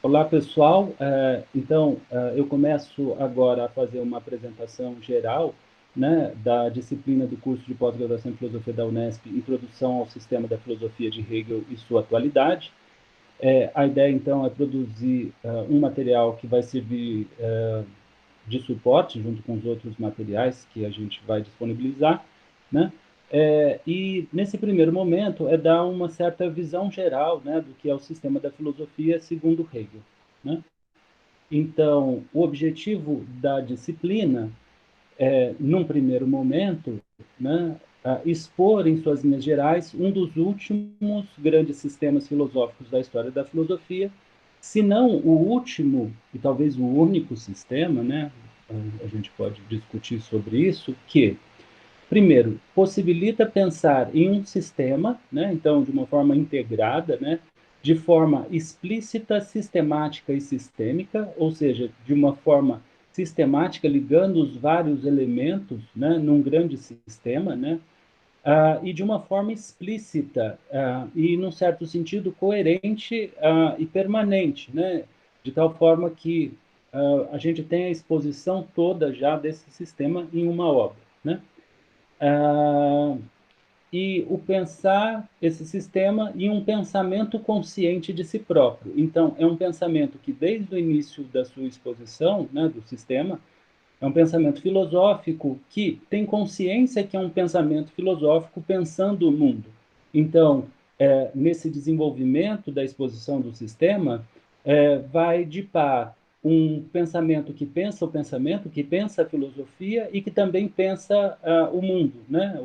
Olá, pessoal. Eu começo agora a fazer uma apresentação geral, né, da disciplina do curso de pós-graduação em filosofia da Unesp, Introdução ao Sistema da Filosofia de Hegel e sua atualidade. A ideia, então, é produzir um material que vai servir de suporte, junto com os outros materiais que a gente vai disponibilizar, né? E, nesse primeiro momento, é dar uma certa visão geral, né, do que é o sistema da filosofia segundo Hegel, né? Então, o objetivo da disciplina é, num primeiro momento, né, expor em suas linhas gerais um dos últimos grandes sistemas filosóficos da história da filosofia, se não o último e talvez o único sistema, né? A gente pode discutir sobre isso, que primeiro, possibilita pensar em um sistema, né, então, de uma forma integrada, né, de forma explícita, sistemática e sistêmica, ou seja, de uma forma sistemática, ligando os vários elementos, né, num grande sistema, né, e de uma forma explícita e, num certo sentido, coerente e permanente, né, de tal forma que a gente tem a exposição toda já desse sistema em uma obra, né? Ah, e o pensar esse sistema em um pensamento consciente de si próprio. Então, é um pensamento que, desde o início da sua exposição, né, do sistema, é um pensamento filosófico que tem consciência que é um pensamento filosófico pensando o mundo. Então, nesse desenvolvimento da exposição do sistema, vai de par um pensamento que pensa o pensamento, que pensa a filosofia e que também pensa o mundo, né?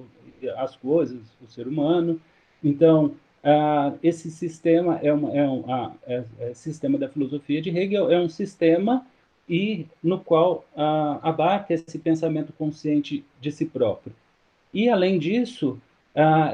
As coisas, o ser humano. Então, esse sistema sistema da filosofia de Hegel é um sistema e no qual abarca esse pensamento consciente de si próprio. E, além disso,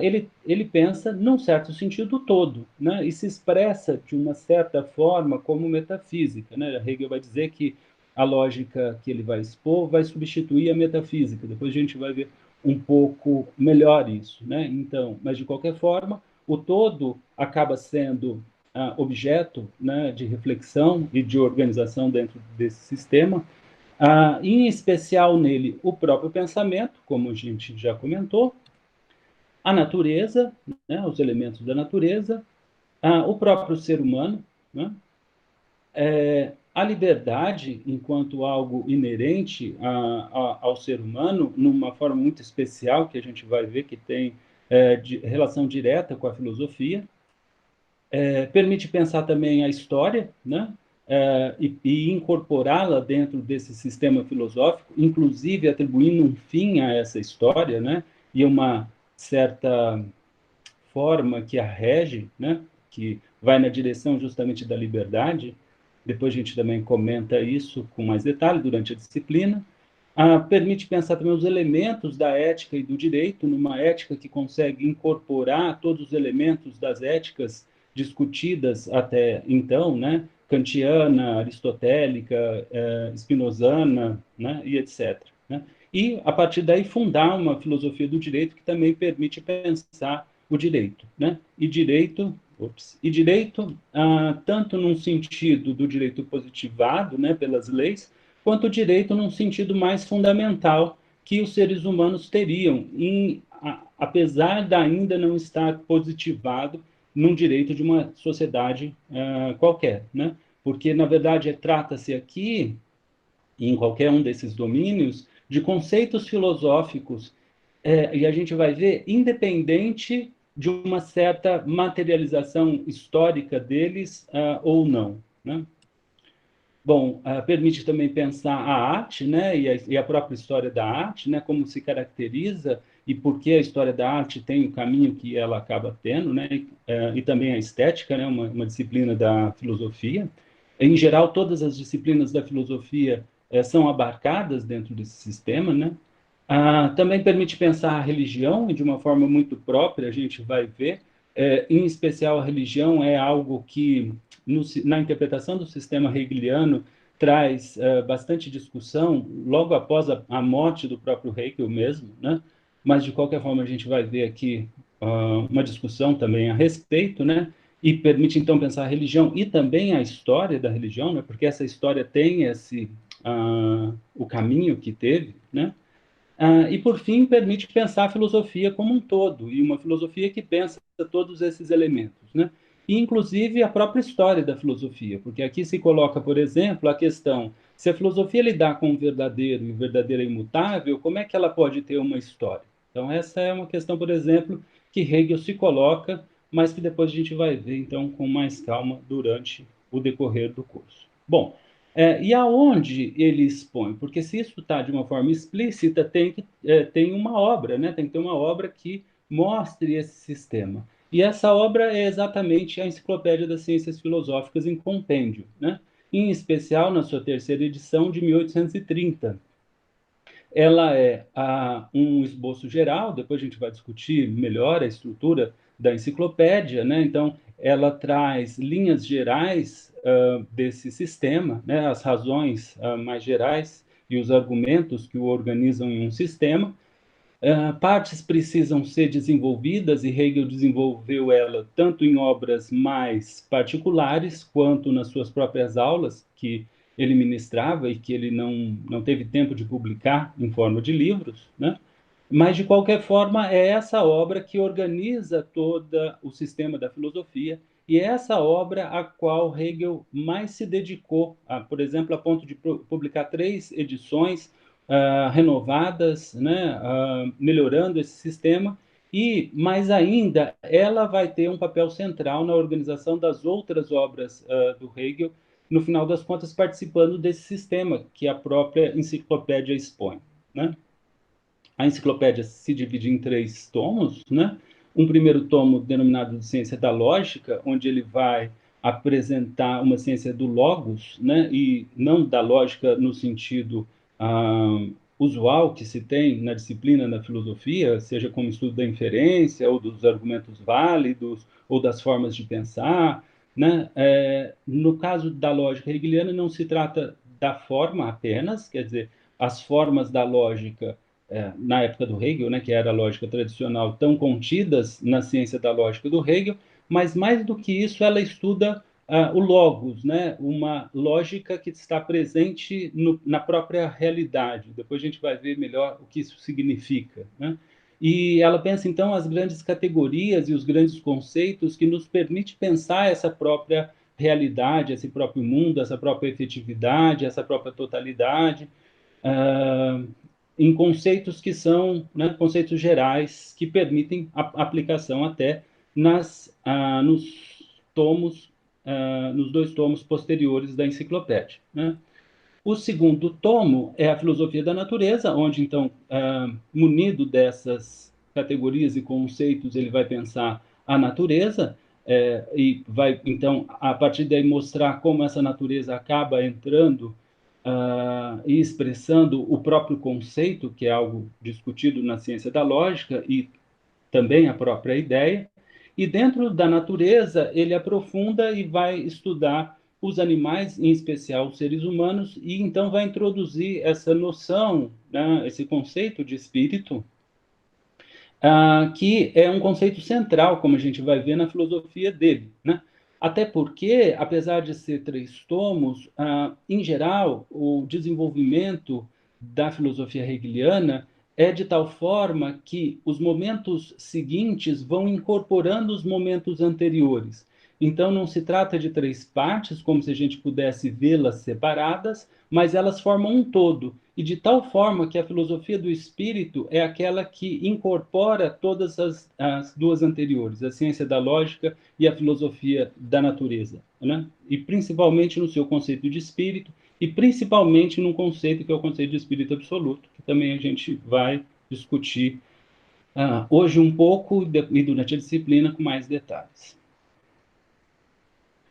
ele pensa num certo sentido todo, né? E se expressa de uma certa forma como metafísica, né? Hegel vai dizer que a lógica que ele vai expor vai substituir a metafísica. Depois a gente vai ver um pouco melhor isso, né? Então, mas de qualquer forma, o todo acaba sendo objeto, né, de reflexão e de organização dentro desse sistema, em especial nele o próprio pensamento, como a gente já comentou, a natureza, né, os elementos da natureza, o próprio ser humano, né, a liberdade enquanto algo inerente ao ser humano, numa forma muito especial, que a gente vai ver que tem relação direta com a filosofia, permite pensar também a história, né? E incorporá-la dentro desse sistema filosófico, inclusive atribuindo um fim a essa história, né? E uma certa forma que a rege, né? Que vai na direção justamente da liberdade. Depois a gente também comenta isso com mais detalhe durante a disciplina. Permite pensar também os elementos da ética e do direito, numa ética que consegue incorporar todos os elementos das éticas discutidas até então, né? Kantiana, aristotélica, spinozana, né? E etc. Né? E, a partir daí, fundar uma filosofia do direito que também permite pensar o direito. Né? E direito, tanto num sentido do direito positivado, né, pelas leis, quanto o direito num sentido mais fundamental que os seres humanos teriam, apesar de ainda não estar positivado num direito de uma sociedade qualquer, né? Porque, na verdade, trata-se aqui, em qualquer um desses domínios, de conceitos filosóficos, e a gente vai ver, independente de uma certa materialização histórica deles ou não, né? Bom, permite também pensar a arte, né, e a própria história da arte, né, como se caracteriza e por que a história da arte tem o caminho que ela acaba tendo, né, e também a estética, né, uma disciplina da filosofia. Em geral, todas as disciplinas da filosofia são abarcadas dentro desse sistema, né. Também permite pensar a religião e de uma forma muito própria, a gente vai ver, em especial a religião é algo que na interpretação do sistema hegeliano, traz bastante discussão, logo após a morte do próprio Hegel mesmo, né? Mas, de qualquer forma, a gente vai ver aqui uma discussão também a respeito, né? e permite, então, pensar a religião e também a história da religião, né? Porque essa história tem o caminho que teve, né? E, por fim, permite pensar a filosofia como um todo, e uma filosofia que pensa todos esses elementos, né? E, inclusive, a própria história da filosofia, porque aqui se coloca, por exemplo, a questão, se a filosofia lidar com o verdadeiro e o verdadeiro é imutável, como é que ela pode ter uma história? Então, essa é uma questão, por exemplo, que Hegel se coloca, mas que depois a gente vai ver, então, com mais calma durante o decorrer do curso. Bom, e aonde ele expõe? Porque se isso está de uma forma explícita, tem uma obra, né? Tem que ter uma obra que mostre esse sistema. E essa obra é exatamente a Enciclopédia das Ciências Filosóficas em Compêndio, né? Em especial na sua terceira edição de 1830. Ela é um esboço geral, depois a gente vai discutir melhor a estrutura da enciclopédia, né? Então, ela traz linhas gerais desse sistema, né? As razões mais gerais e os argumentos que o organizam em um sistema. Partes precisam ser desenvolvidas, e Hegel desenvolveu ela tanto em obras mais particulares, quanto nas suas próprias aulas, que ele ministrava e que ele não teve tempo de publicar em forma de livros, né? Mas, de qualquer forma, é essa obra que organiza todo o sistema da filosofia, e é essa obra a qual Hegel mais se dedicou, por exemplo, a ponto de publicar 3 edições renovadas, né, melhorando esse sistema, e, mais ainda, ela vai ter um papel central na organização das outras obras do Hegel, no final das contas, participando desse sistema que a própria enciclopédia expõe, né? A enciclopédia se divide em 3 tomos, né? Um primeiro tomo denominado de Ciência da Lógica, onde ele vai apresentar uma ciência do logos, né? E não da lógica no sentido usual que se tem na disciplina, na filosofia, seja como estudo da inferência, ou dos argumentos válidos, ou das formas de pensar, né? No caso da lógica hegeliana, não se trata da forma apenas, quer dizer, as formas da lógica na época do Hegel, né, que era a lógica tradicional, tão contidas na ciência da lógica do Hegel, mas mais do que isso, ela estuda o logos, né, uma lógica que está presente na própria realidade. Depois a gente vai ver melhor o que isso significa, né? E ela pensa, então, as grandes categorias e os grandes conceitos que nos permite pensar essa própria realidade, esse próprio mundo, essa própria efetividade, essa própria totalidade, uh, em conceitos que são, né, conceitos gerais que permitem a aplicação até nos tomos, nos 2 tomos posteriores da enciclopédia, né? O segundo tomo é a Filosofia da Natureza, onde, então, munido dessas categorias e conceitos, ele vai pensar a natureza, e vai, então, a partir daí, mostrar como essa natureza acaba entrando e expressando o próprio conceito, que é algo discutido na ciência da lógica, e também a própria ideia. E dentro da natureza, ele aprofunda e vai estudar os animais, em especial os seres humanos, e então vai introduzir essa noção, né, esse conceito de espírito, que é um conceito central, como a gente vai ver na filosofia dele, né? Até porque, apesar de ser 3 tomos, em geral, o desenvolvimento da filosofia hegeliana é de tal forma que os momentos seguintes vão incorporando os momentos anteriores. Então, não se trata de 3 partes, como se a gente pudesse vê-las separadas, mas elas formam um todo, e de tal forma que a filosofia do espírito é aquela que incorpora todas as 2 anteriores, a ciência da lógica e a filosofia da natureza, né? E principalmente no seu conceito de espírito, e principalmente num conceito que é o conceito de espírito absoluto, que também a gente vai discutir hoje um pouco e durante a disciplina com mais detalhes.